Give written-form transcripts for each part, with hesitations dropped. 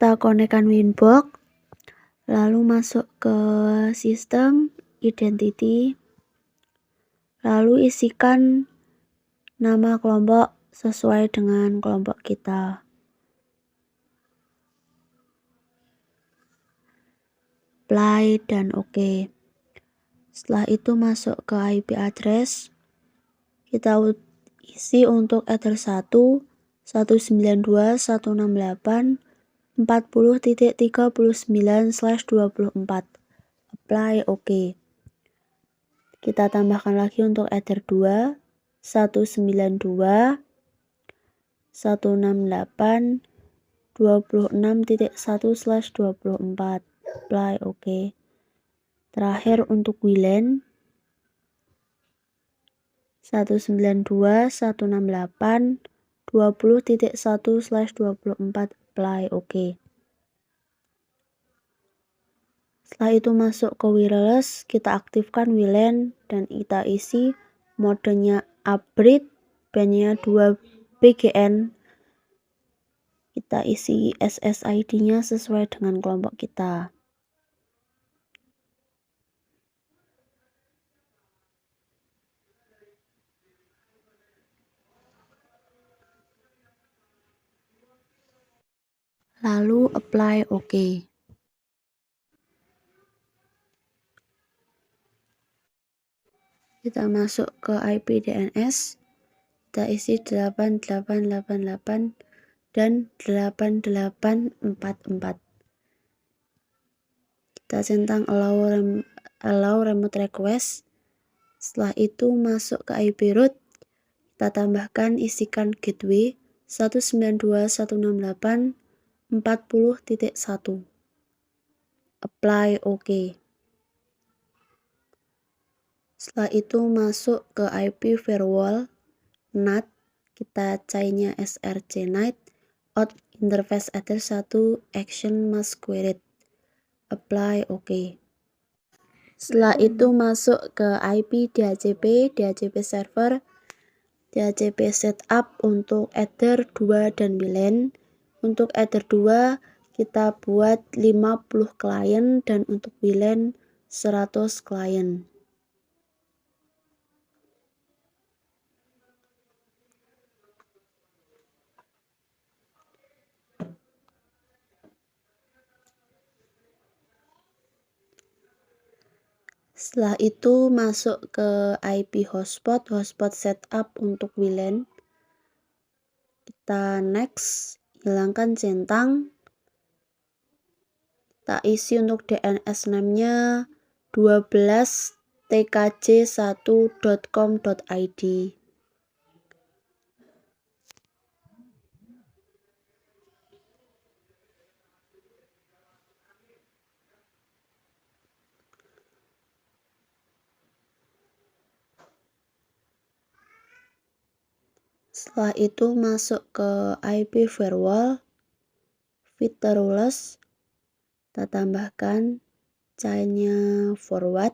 kita konekkan Winbox, lalu masuk ke sistem, identity, lalu isikan nama kelompok sesuai dengan kelompok kita. Apply dan OK. Setelah itu masuk ke IP address, kita isi untuk ether 1 192.168.40.39/24. Apply OK. Kita tambahkan lagi untuk ether 2 192.168.26.1/24. Apply OK. Terakhir untuk WLAN 192.168.20.1/24. Apply OK. Setelah itu masuk ke wireless, kita aktifkan WLAN dan kita isi modenya upgrade, bandnya 2 BGN. Kita isi SSID-nya sesuai dengan kelompok kita. Lalu apply OK. Kita masuk ke IP DNS, kita isi 8888 dan 8844. Kita centang allow remote request. Setelah itu masuk ke IP root, kita tambahkan isikan gateway 192.168.40.1. Apply OK. Setelah itu masuk ke IP firewall NAT, kita cairnya src NAT out interface ether 1 action masquerade. Apply OK. Setelah itu masuk ke IP DHCP server, DHCP setup untuk ether 2 dan WLAN. Untuk ether 2 kita buat 50 klien dan untuk WLAN 100 klien. Setelah itu masuk ke IP hotspot setup untuk WLAN. Kita next, hilangkan centang. Kita isi untuk DNS name-nya 12tkj1.com.id. Setelah itu masuk ke IP firewall, filter rules, kita tambahkan chainnya forward,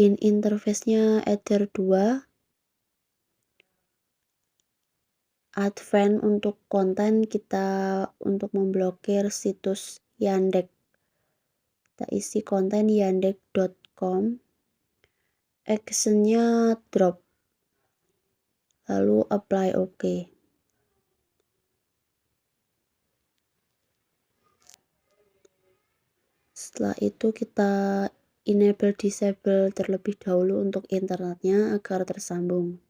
in interface-nya ether 2, advent untuk konten kita untuk memblokir situs Yandex. Kita isi konten yandex.com, actionnya drop, lalu apply OK. Setelah itu kita enable disable terlebih dahulu untuk internetnya agar tersambung.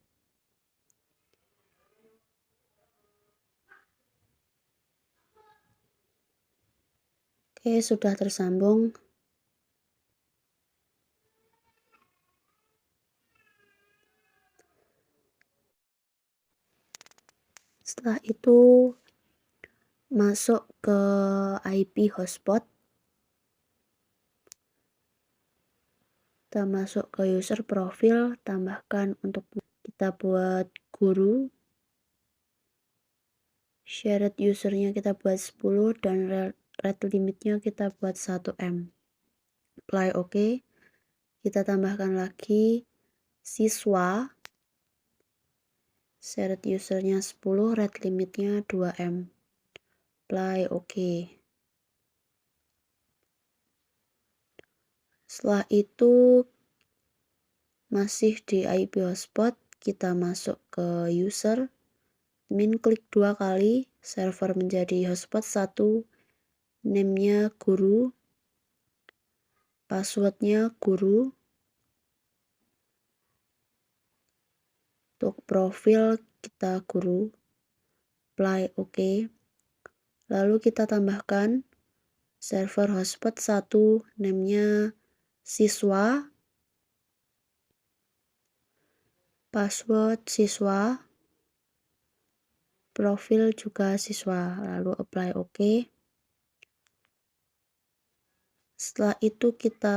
Oke, sudah tersambung. Setelah itu masuk ke IP hotspot. Kita masuk ke user profile, tambahkan untuk kita buat guru. Shared usernya kita buat 10 dan rate limitnya kita buat 1M. Apply OK. Kita tambahkan lagi siswa. Shared usernya 10, rate limitnya 2M. apply OK. Setelah itu masih di IP hotspot, kita masuk ke user, klik 2 kali, server menjadi hotspot 1, name-nya guru, passwordnya guru, untuk profil kita guru, apply OK, lalu kita tambahkan server hotspot 1, name-nya siswa, password siswa, profil juga siswa, lalu apply OK. Setelah itu kita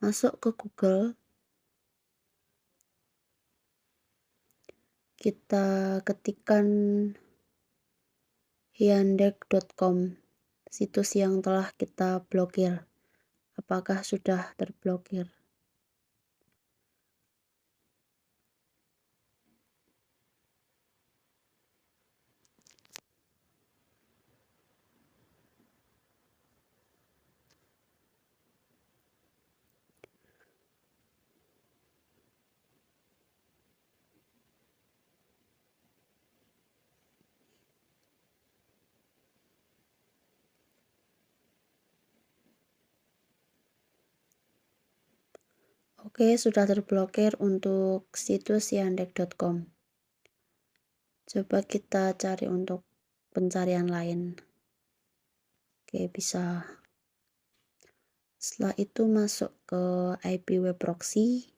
masuk ke Google, kita ketikkan yandex.com, situs yang telah kita blokir. Apakah sudah terblokir? Oke, sudah terblokir untuk situs yandex.com. Coba kita cari untuk pencarian lain. Oke, bisa. Setelah itu masuk ke IP web proxy,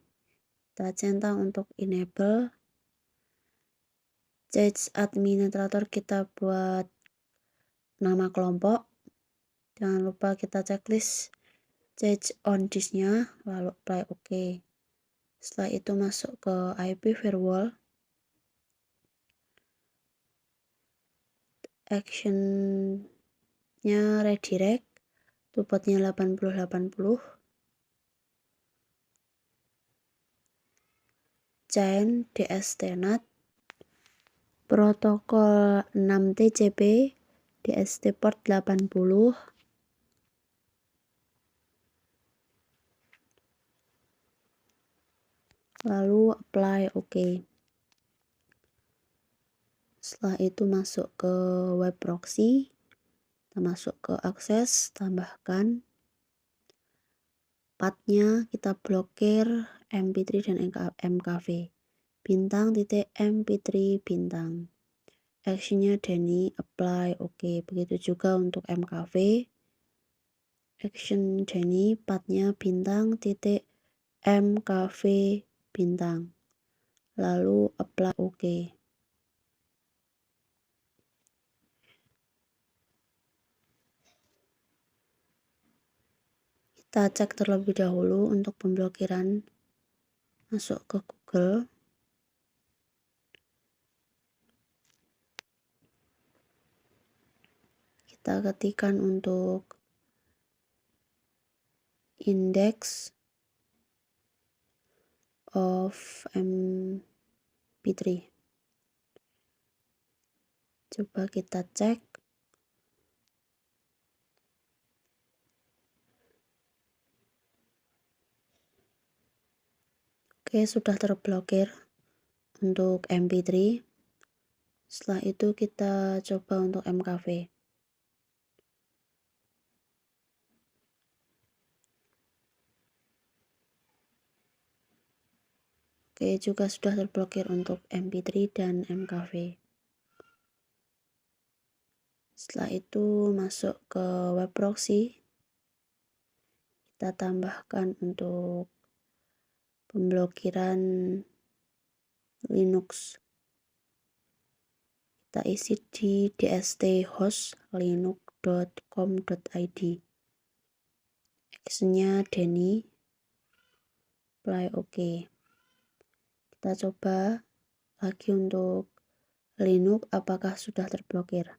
kita centang untuk enable. Change administrator kita buat nama kelompok. Jangan lupa kita checklist change on disk-nya, lalu apply OK. Setelah itu masuk ke IP firewall, action-nya redirect, portnya 8080, chain DST-NAT, protokol 6TCP, DST port 80, lalu apply OK. Setelah itu masuk ke web proxy, kita masuk ke akses, tambahkan pathnya, kita blokir mp3 dan mkv, bintang titik mp3 bintang, actionnya Denny, apply OK. Begitu juga untuk mkv, action Denny, pathnya bintang titik mkv bintang, lalu apply OK. Kita cek terlebih dahulu untuk pemblokiran. Masuk ke Google, kita ketikkan untuk index of mp3. Coba kita cek. Oke, sudah terblokir untuk mp3. Setelah itu kita coba untuk mkv. Oke, juga sudah terblokir untuk mp3 dan mkv. Setelah itu masuk ke web proxy. Kita tambahkan untuk pemblokiran Linux. Kita isi di dst-host linux.com.id. Actionnya Denny, apply OK. Kita coba lagi untuk Linux, apakah sudah terblokir.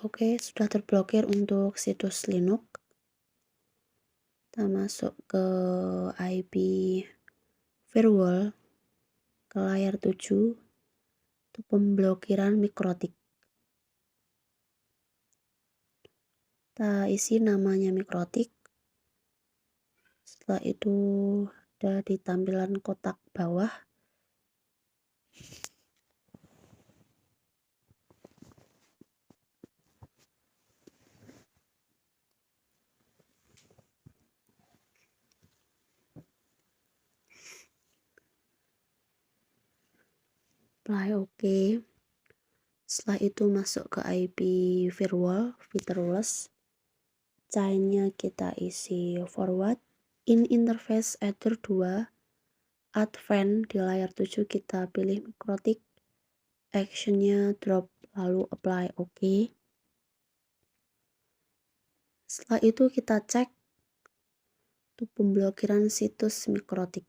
Oke, sudah terblokir untuk situs Linux. Kita masuk ke IP firewall, ke layar 7 untuk pemblokiran mikrotik. Kita isi namanya mikrotik. Setelah itu ada di tampilan kotak bawah. Apply OK. Setelah itu masuk ke IP firewall, featureless. Chainnya kita isi forward, in interface ether 2, advent di layar 7 kita pilih mikrotik, actionnya drop, lalu apply OK. Setelah itu kita cek untuk pemblokiran situs mikrotik.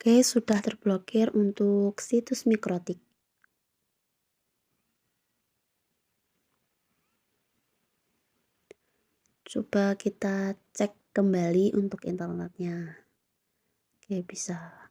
Oke, sudah terblokir untuk situs mikrotik. Coba kita cek kembali untuk internetnya. Oke, bisa.